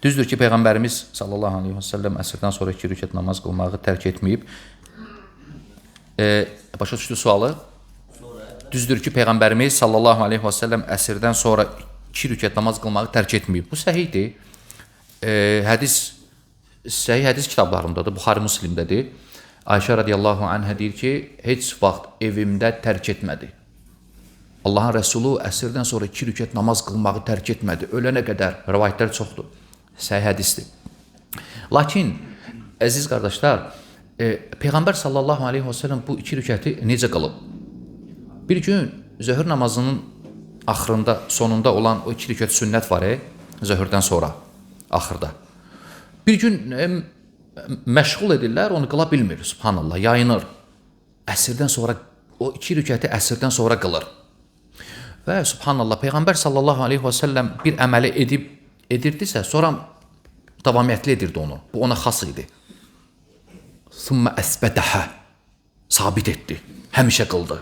Düzdür ki, Peyğəmbərimiz sallallahu aleyhi və səlləm əsrdən sonra 2 rükət namaz qılmağı tərk etməyib. Başa düşdü sualı? Düzdür ki, Peyğəmbərimiz sallallahu aleyhi və səlləm əsrdən sonra 2 rükət namaz qılmağı tərk etməyib. Bu səhihdir. Səhih hədis kitablarındadır, Buxari Müslimdədir. Ayşə radiyallahu anhə deyir ki, heç vaxt evimdə tərk etmədi. Allahın Rəsulu əsrdən sonra 2 rükət namaz qılmağı tərk etmədi. Ölənə qədər rivayətlər çoxdur. Səhih hədisdir. Lakin, əziz qardaşlar, Peyğəmbər sallallahu aleyhi və səlləm bu 2 rükəti necə qılıb? Bir gün zöhr namazının axırında, sonunda olan o 2 rükət sünnət var, zöhrdən sonra, axırda. Bir gün məşğul edirlər, onu qıla bilmir, subhanallah, yayınır. Əsrdən sonra, o 2 rükəti əsrdən sonra qılır. Və subhanallah, Peyğəmbər sallallahu aleyhi və səlləm bir əməli edirdisə, sonra davamiyyətli edirdi onu. Bu ona xas idi. Sümmə əsbədəhə, sabit etdi, həmişə qıldı.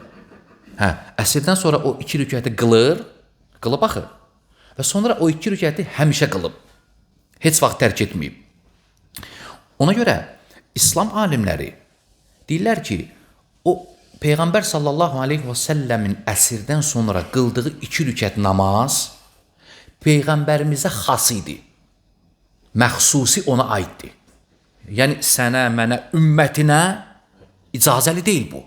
Əsrdən sonra o 2 rükəti qılıb axır. Və sonra o 2 rükəti həmişə qılıb. Heç vaxt tərk etməyib. Ona görə İslam alimləri deyirlər ki, o Peyğəmbər sallallahu aleyhi və səlləmin əsrdən sonra qıldığı 2 rükət namaz Peyğəmbərimizə xas idi. Məxsusi ona aiddir. Yəni, sənə, mənə, ümmətinə icazəli deyil bu.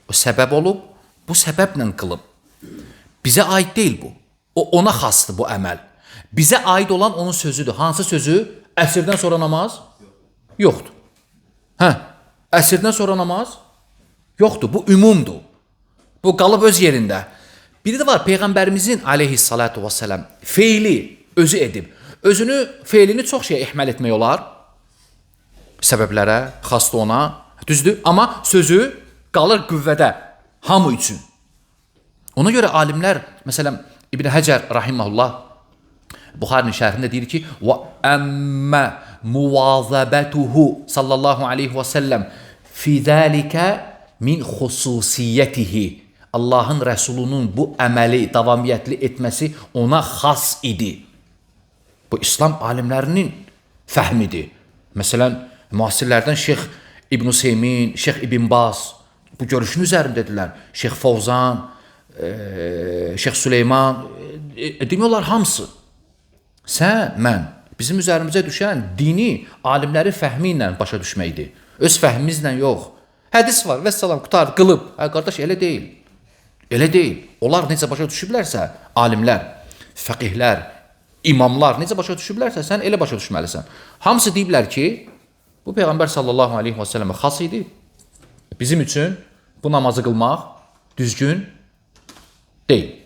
O səbəb olub, bu səbəblə qılıb. Bizə aid deyil bu. Ona xasdır bu əməl. Bizə aid olan onun sözüdür. Hansı sözü? Əsrdən sonra namaz? Yoxdur. Əsrdən sonra namaz? Yoxdur. Bu ümumdur. Bu qalıb öz yerində. Biri də var, Peyğəmbərimizin aleyhissalatu vesselam feili özü edib. Feilini çox şeyə ihmal etmək olar. Səbəblərə, xasdır ona. Düzdür. Amma sözü qalır qüvvədə. Hamı üçün. Ona görə alimlər, məsələn, İbn Həcər rahiməhullah Buxarinin şərhində deyir ki, وَأَمَّ مُوَاظَبَتُهُ sallallahu aleyhi və səlləm فِي ذَٰلِكَ مِنْ خُصُوصِيَّتِهِ Allahın Rəsulunun bu əməli davamiyyətli etməsi ona xas idi. Bu, İslam alimlərinin fəhmidir. Məsələn, müasirlərdən Şeyx İbn Hüseymin, Şeyx İbn Baz bu görüşün üzərindədirlər. Şeyx Fovzan, Şeyx Süleyman, demək olar hamısı. Sən, mən, bizim üzərimizə düşən dini alimlərin fəhmi ilə başa düşməkdir. Öz fəhmimizlə yox. Hədis var, vəssalam, qutar, qılıb. Qardaş, elə deyil. Elə deyil. Onlar necə başa düşüblərsə, alimlər, fəqihlər, imamlar necə başa düşüblərsə, sən elə başa düşməlisən. Hamısı deyiblər ki, bu Peyğəmbər sallallahu aleyhi və səlləmə xas idi. Bizim üçün bu namazı qılmaq düzgün deyil.